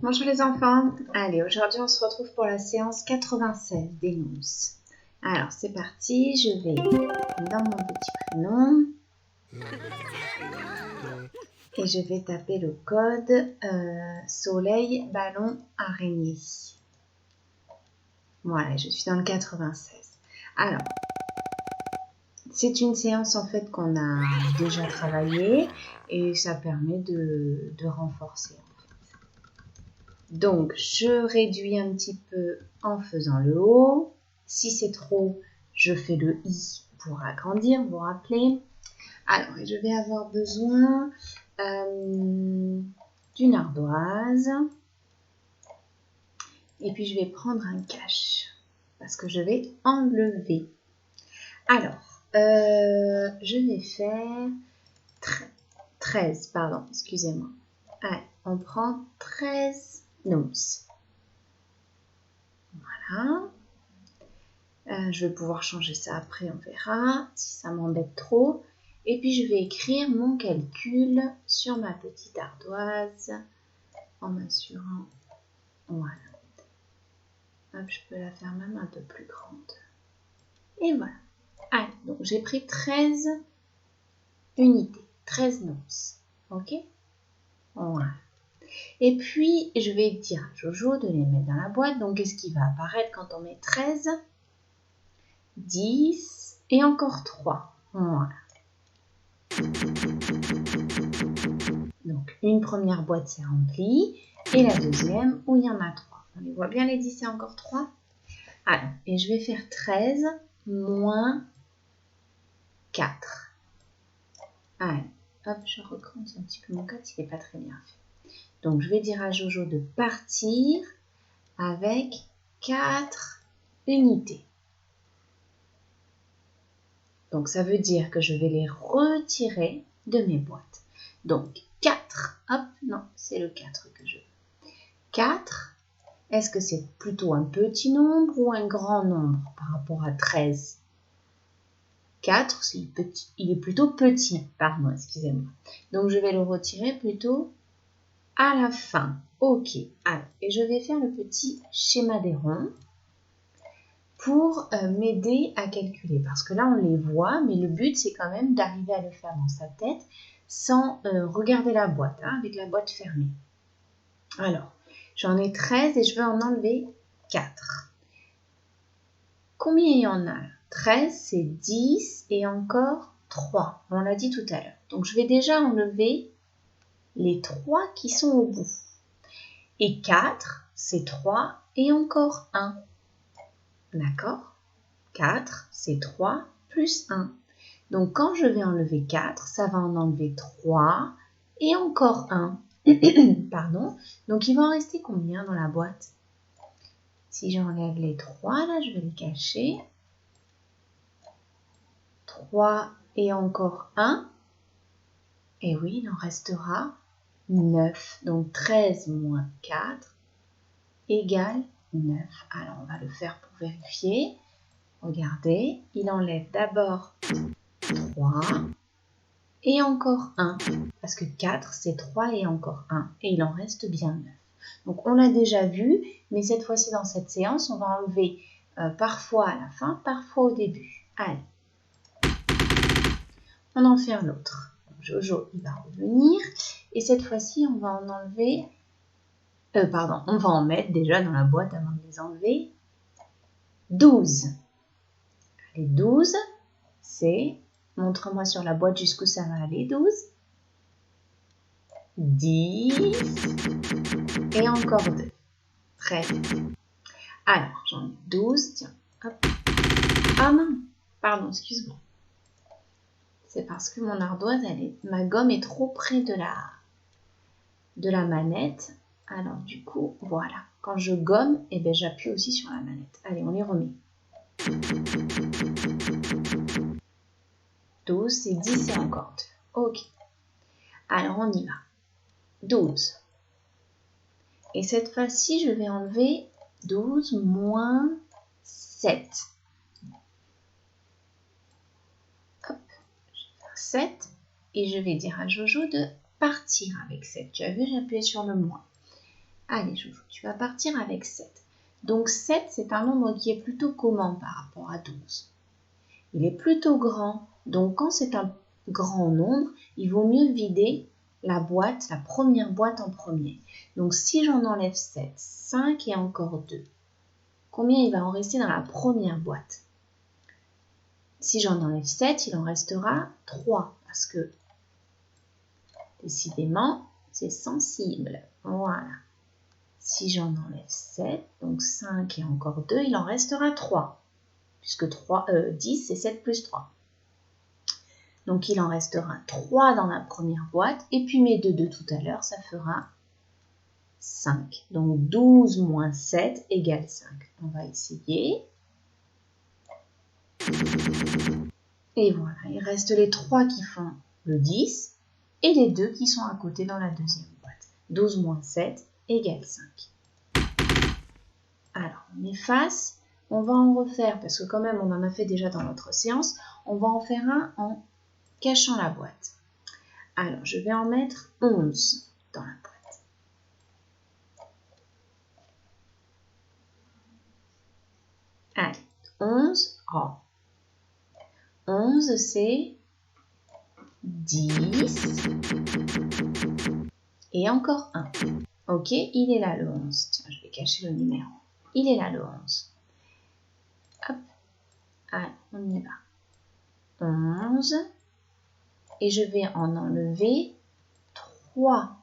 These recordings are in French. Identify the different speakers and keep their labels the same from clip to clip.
Speaker 1: Bonjour les enfants. Allez, aujourd'hui on se retrouve pour la séance 96 des NOUMS. Alors c'est parti, je vais dans mon petit prénom et je vais taper le code soleil, ballon, araignée. Voilà, je suis dans le 96. Alors, c'est une séance en fait qu'on a déjà travaillée et ça permet de renforcer. Donc, je réduis un petit peu en faisant le haut. Si c'est trop, je fais le i pour agrandir, vous vous rappelez. Alors, je vais avoir besoin d'une ardoise. Et puis, je vais prendre un cache parce que je vais enlever. Alors, je vais faire 13, pardon, excusez-moi. Allez, on prend 13 NOUMS. Voilà. Je vais pouvoir changer ça après, on verra si ça m'embête trop. Et puis je vais écrire mon calcul sur ma petite ardoise en m'assurant. Voilà. Hop, je peux la faire même un peu plus grande. Et voilà. Allez, donc j'ai pris 13 unités, 13 NOUMS. Ok? Voilà. Et puis, je vais dire à Jojo de les mettre dans la boîte. Donc, qu'est-ce qui va apparaître quand on met 13 ? 10 et encore 3. Voilà. Donc, une première boîte c'est remplie et la deuxième où il y en a 3. On les voit bien les 10 et encore 3. Alors, et je vais faire 13 moins 4. Allez, hop, je recommence un petit peu mon code, il n'est pas très bien fait. Donc, je vais dire à Jojo de partir avec 4 unités. Donc, ça veut dire que je vais les retirer de mes boîtes. Donc, 4. Hop, non, c'est le 4 que je veux. 4. Est-ce que c'est plutôt un petit nombre ou un grand nombre par rapport à 13 ? 4, il est plutôt petit. Pardon, excusez-moi. Donc, je vais le retirer plutôt à la fin. Ok. Alors, et je vais faire le petit schéma des ronds pour m'aider à calculer. Parce que là, on les voit, mais le but, c'est quand même d'arriver à le faire dans sa tête sans regarder la boîte, hein, avec la boîte fermée. Alors, j'en ai 13 et je vais en enlever 4. Combien il y en a ? 13, c'est 10 et encore 3. On l'a dit tout à l'heure. Donc, je vais déjà enlever les 3 qui sont au bout. Et 4, c'est 3 et encore 1. D'accord ? 4, c'est 3 plus 1. Donc, quand je vais enlever 4, ça va en enlever 3 et encore 1. Pardon. Donc, il va en rester combien dans la boîte ? Si j'enlève les 3, là, je vais les cacher. 3 et encore 1. Et oui, il en restera 9. Donc, 13 moins 4 égale 9. Alors, on va le faire pour vérifier. Regardez, il enlève d'abord 3 et encore 1. Parce que 4, c'est 3 et encore 1. Et il en reste bien 9. Donc, on l'a déjà vu, mais cette fois-ci, dans cette séance, on va enlever parfois à la fin, parfois au début. Allez. On en fait un autre. Jojo, il va revenir. Et cette fois-ci, on va en enlever... on va en mettre déjà dans la boîte avant de les enlever. 12. Allez, 12, c'est... Montre-moi sur la boîte jusqu'où ça va aller, 12. 10. Et encore 2. Très bien. Alors, j'en ai 12. Tiens, hop. Ah non, pardon, excuse-moi. C'est parce que mon ardoise, ma gomme est trop près de la manette. Alors, du coup, voilà. Quand je gomme, eh ben, j'appuie aussi sur la manette. Allez, on les remet. 12, c'est 10 et encore 2. Ok. Alors, on y va. 12. Et cette fois-ci, je vais enlever 12 moins 7. Hop, je vais faire 7. Et je vais dire à Jojo de partir avec 7. Tu as vu, j'ai appuyé sur le moins. Allez, Jojo, tu vas partir avec 7. Donc 7, c'est un nombre qui est plutôt comment par rapport à 12? Il est plutôt grand. Donc quand c'est un grand nombre, il vaut mieux vider la boîte, la première boîte en premier. Donc si j'en enlève 7, 5 et encore 2, combien il va en rester dans la première boîte? Si j'en enlève 7, il en restera 3 parce que décidément, c'est sensible. Voilà. Si j'en enlève 7, donc 5 et encore 2, il en restera 3. Puisque 10, c'est 7 plus 3. Donc, il en restera 3 dans la première boîte. Et puis, mes 2 de tout à l'heure, ça fera 5. Donc, 12 moins 7 égale 5. On va essayer. Et voilà, il reste les 3 qui font le 10 et les 2 qui sont à côté dans la deuxième boîte. 12 moins 7 égale 5. Alors, on efface. On va en refaire, parce que quand même, on en a fait déjà dans notre séance. On va en faire un en cachant la boîte. Alors, je vais en mettre 11 dans la boîte. Allez, 11. Oh. 11, c'est 10. Et encore 1. Ok, il est là le 11. Tiens, je vais cacher le numéro. Il est là le 11. Hop. Allez, on y va. 11. Et je vais en enlever 3.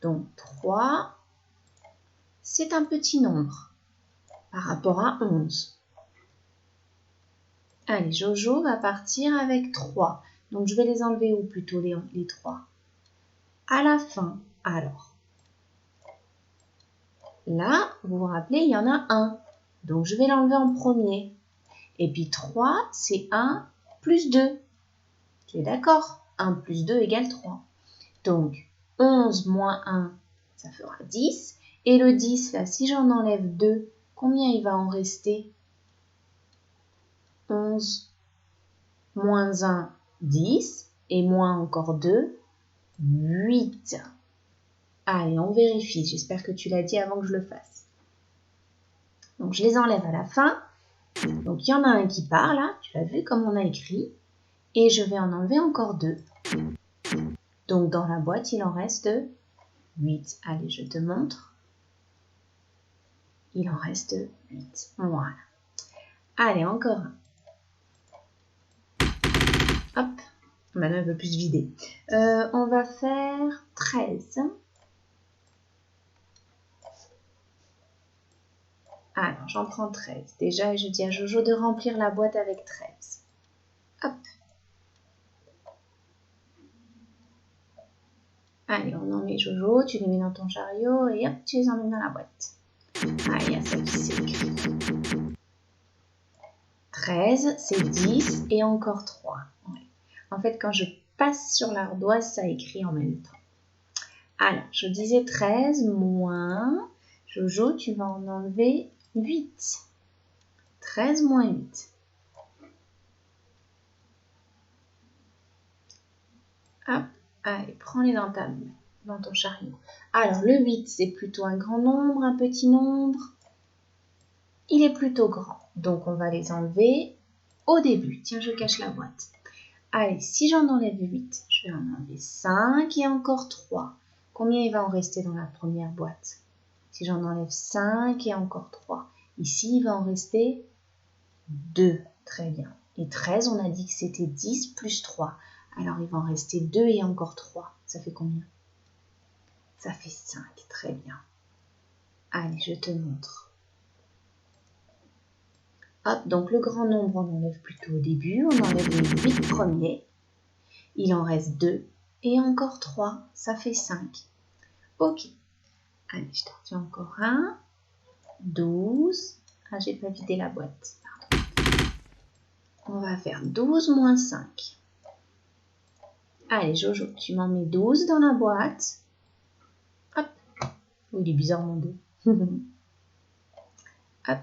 Speaker 1: Donc 3, c'est un petit nombre par rapport à 11. Allez, Jojo va partir avec 3. Donc je vais les enlever où plutôt les 3? À la fin. Alors, là, vous vous rappelez, il y en a 1. Donc je vais l'enlever en premier. Et puis 3, c'est 1 plus 2. Tu es d'accord? 1 plus 2 égale 3. Donc 11 moins 1, ça fera 10. Et le 10, là, si j'en enlève 2, combien il va en rester? 11 moins 1, 10. Et moins encore 2, 8. Allez, on vérifie. J'espère que tu l'as dit avant que je le fasse. Donc, je les enlève à la fin. Donc, il y en a un qui part, là. Tu l'as vu comme on a écrit. Et je vais en enlever encore 2. Donc, dans la boîte, il en reste 8. Allez, je te montre. Il en reste 8. Voilà. Allez, encore un. Hop. Maintenant, un peu plus vidé. On va faire 13. Alors, j'en prends 13. Déjà, je dis à Jojo de remplir la boîte avec 13. Hop. Allez, on en met Jojo, tu les mets dans ton chariot et hop, tu les emmènes dans la boîte. Ah, il y a ça qui s'est écrit. 13, c'est 10 et encore 3. Ouais. En fait, quand je passe sur l'ardoise, ça écrit en même temps. Alors, je disais 13 moins... Jojo, tu vas en enlever 8. 13 moins 8. Hop, allez, prends-les dans ton chariot. Alors, le 8, c'est plutôt un grand nombre, un petit nombre. Il est plutôt grand. Donc, on va les enlever au début. Tiens, je cache la boîte. Allez, si j'en enlève 8, je vais en enlever 5 et encore 3. Combien il va en rester dans la première boîte? Si j'en enlève 5 et encore 3. Ici, il va en rester 2. Très bien. Et 13, on a dit que c'était 10 plus 3. Alors, il va en rester 2 et encore 3. Ça fait combien? Ça fait 5. Très bien. Allez, je te montre. Hop, donc le grand nombre, on enlève plutôt au début. On enlève les 8 premiers. Il en reste 2 et encore 3. Ça fait 5. Ok. Allez, je t'en fais encore un. 12. Ah, j'ai pas vidé la boîte. Pardon. On va faire 12 moins 5. Allez, Jojo, tu m'en mets 12 dans la boîte. Hop. Oh, il est bizarre mon dos. Hop.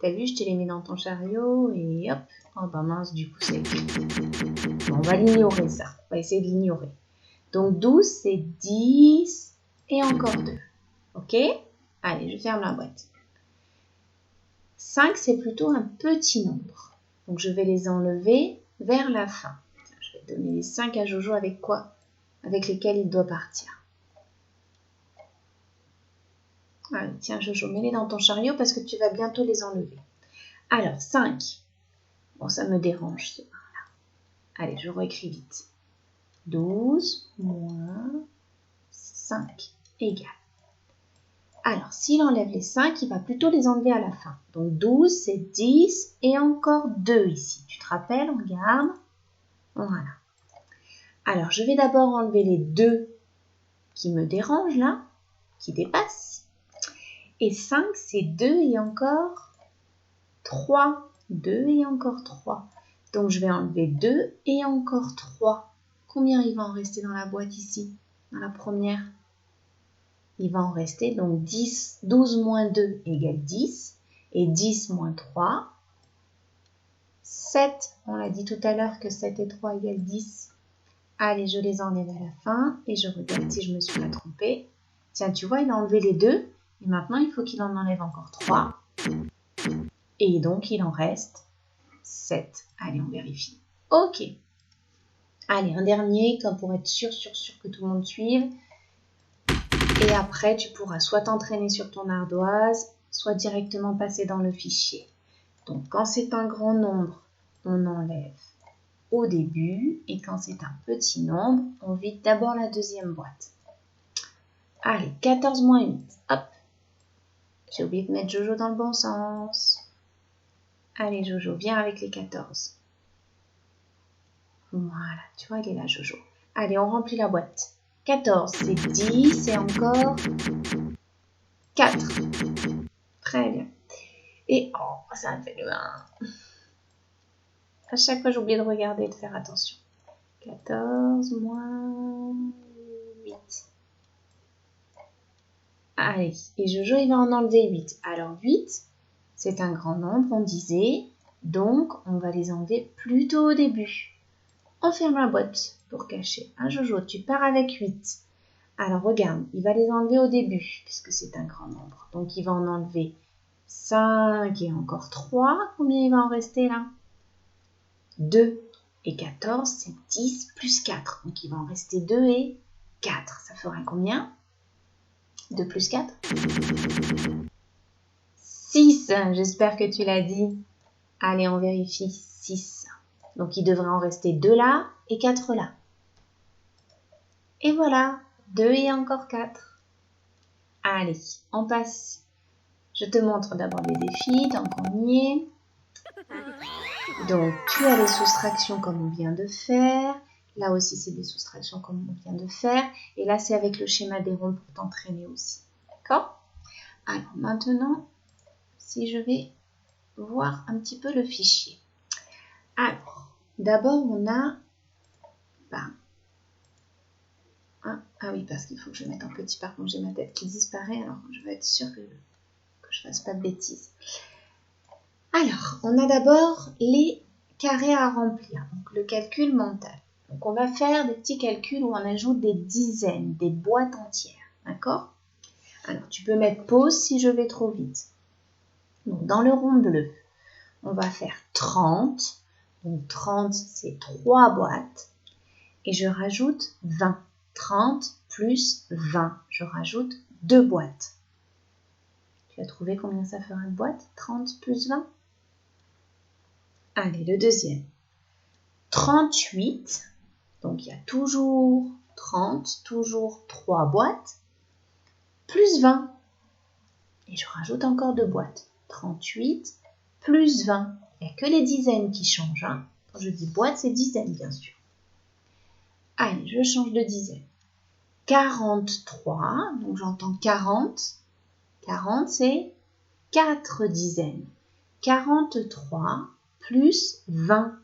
Speaker 1: T'as vu, je te les mets dans ton chariot et hop. Oh bah mince, du coup, c'est écrit. Bon, on va l'ignorer ça. On va essayer de l'ignorer. Donc 12, c'est 10 et encore 2. Ok? Allez, je ferme la boîte. 5, c'est plutôt un petit nombre. Donc, je vais les enlever vers la fin. Je vais donner les 5 à Jojo avec quoi? Avec lesquels il doit partir. Allez, tiens Jojo, mets-les dans ton chariot parce que tu vas bientôt les enlever. Alors, 5. Bon, ça me dérange, ce 1 là. Allez, je réécris vite. 12 moins 5 égale. Alors, s'il enlève les 5, il va plutôt les enlever à la fin. Donc, 12, c'est 10 et encore 2 ici. Tu te rappelles, regarde. Voilà. Alors, je vais d'abord enlever les 2 qui me dérangent là, qui dépassent. Et 5, c'est 2 et encore 3. 2 et encore 3. Donc, je vais enlever 2 et encore 3. Combien il va en rester dans la boîte ici, dans la première? Il va en rester donc 10. 12 moins 2 égale 10. Et 10 moins 3, 7. On l'a dit tout à l'heure que 7 et 3 égale 10. Allez, je les enlève à la fin et je regarde si je me suis pas trompée. Tiens, tu vois, il a enlevé les 2. Et maintenant, il faut qu'il en enlève encore 3. Et donc, il en reste 7. Allez, on vérifie. Ok. Allez, un dernier, comme pour être sûr que tout le monde suive. Et après, tu pourras soit t'entraîner sur ton ardoise, soit directement passer dans le fichier. Donc, quand c'est un grand nombre, on enlève au début. Et quand c'est un petit nombre, on vide d'abord la deuxième boîte. Allez, 14 moins 8. Hop. J'ai oublié de mettre Jojo dans le bon sens. Allez, Jojo, viens avec les 14. Voilà, tu vois, il est là, Jojo. Allez, on remplit la boîte. 14, c'est 10 et encore 4. Très bien. Et oh, ça a fait le 1. À chaque fois, j'oublie de regarder et de faire attention. 14 moins 8. Allez, et Jojo, il va en enlever 8. Alors 8, c'est un grand nombre, on disait. Donc, on va les enlever plutôt au début. On ferme la boîte pour cacher. Hein, Jojo, tu pars avec 8. Alors, regarde, il va les enlever au début, puisque c'est un grand nombre. Donc, il va en enlever 5 et encore 3. Combien il va en rester là? 2. Et 14, c'est 10 plus 4. Donc, il va en rester 2 et 4. Ça fera combien? 2 plus 4? 6. J'espère que tu l'as dit. Allez, on vérifie. 6. Donc, il devrait en rester 2 là et 4 là. Et voilà, 2 et encore 4. Allez, on passe. Je te montre d'abord les défis, tant qu'on y est. Donc, tu as les soustractions comme on vient de faire. Là aussi, c'est des soustractions comme on vient de faire. Et là, c'est avec le schéma des ronds pour t'entraîner aussi. D'accord? Alors, maintenant, si je vais voir un petit peu le fichier. Alors, d'abord, on a... ah oui, parce qu'il faut que je mette en petit. Par contre, j'ai ma tête qui disparaît. Alors, je vais être sûre que je fasse pas de bêtises. Alors, on a d'abord les carrés à remplir, donc le calcul mental. Donc, on va faire des petits calculs où on ajoute des dizaines, des boîtes entières, d'accord? Alors, tu peux mettre pause si je vais trop vite. Donc, dans le rond bleu, on va faire 30. Donc, 30, c'est 3 boîtes. Et je rajoute 20. 30 plus 20, je rajoute 2 boîtes. Tu as trouvé combien ça fera de boîtes? 30 plus 20? Allez, le deuxième. 38, donc il y a toujours 30, toujours 3 boîtes, plus 20. Et je rajoute encore 2 boîtes. 38 plus 20. Il n'y a que les dizaines qui changent. Hein. Quand je dis boîte, c'est dizaines, bien sûr. Allez, je change de dizaine. 43, donc j'entends 40. 40, c'est 4 dizaines. 43 plus 20.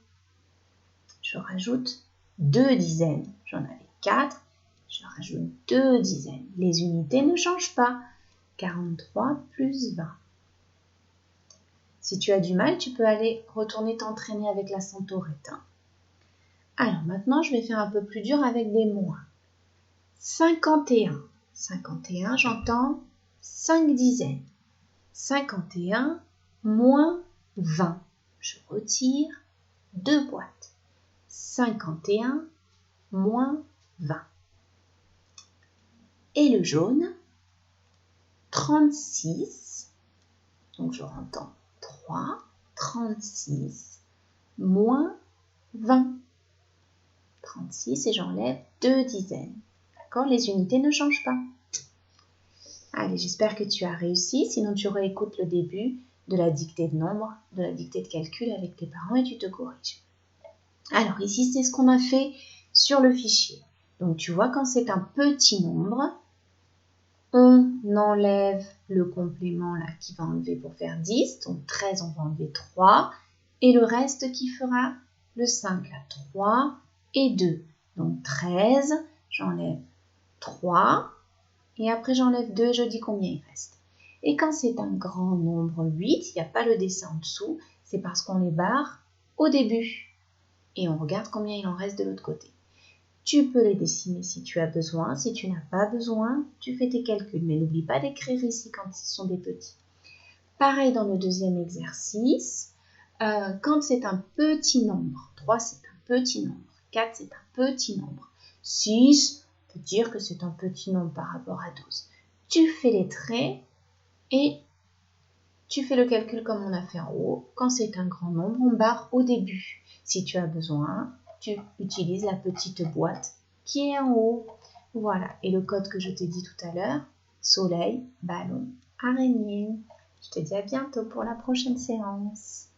Speaker 1: Je rajoute 2 dizaines. J'en avais 4. Je rajoute 2 dizaines. Les unités ne changent pas. 43 plus 20. Si tu as du mal, tu peux aller retourner t'entraîner avec la centaurette. Hein. Alors maintenant, je vais faire un peu plus dur avec des moins. 51. 51, j'entends 5 dizaines. 51 moins 20. Je retire 2 boîtes. 51 moins 20. Et le jaune, 36. Donc je rentends 3, 36 moins 20. 36 et j'enlève 2 dizaines. D'accord? Les unités ne changent pas. Allez, j'espère que tu as réussi. Sinon, tu réécoutes le début de la dictée de nombres, de la dictée de calcul avec tes parents et tu te corriges. Alors, ici, c'est ce qu'on a fait sur le fichier. Donc, tu vois, quand c'est un petit nombre, on enlève le complément là qui va enlever pour faire 10. Donc, 13, on va enlever 3. Et le reste qui fera le 5, là, 3 et 2. Donc, 13, j'enlève 3. Et après, j'enlève 2 et je dis combien il reste. Et quand c'est un grand nombre 8, il n'y a pas le dessin en dessous, c'est parce qu'on les barre au début. Et on regarde combien il en reste de l'autre côté. Tu peux les dessiner si tu as besoin. Si tu n'as pas besoin, tu fais tes calculs. Mais n'oublie pas d'écrire ici quand ce sont des petits. Pareil dans le deuxième exercice. Quand c'est un petit nombre, 3 c'est un petit nombre, 4 c'est un petit nombre, 6 on peut dire que c'est un petit nombre par rapport à 12. Tu fais les traits et tu fais le calcul comme on a fait en haut. Quand c'est un grand nombre, on barre au début. Si tu as besoin, tu utilises la petite boîte qui est en haut. Voilà, et le code que je t'ai dit tout à l'heure, soleil, ballon, araignée. Je te dis à bientôt pour la prochaine séance.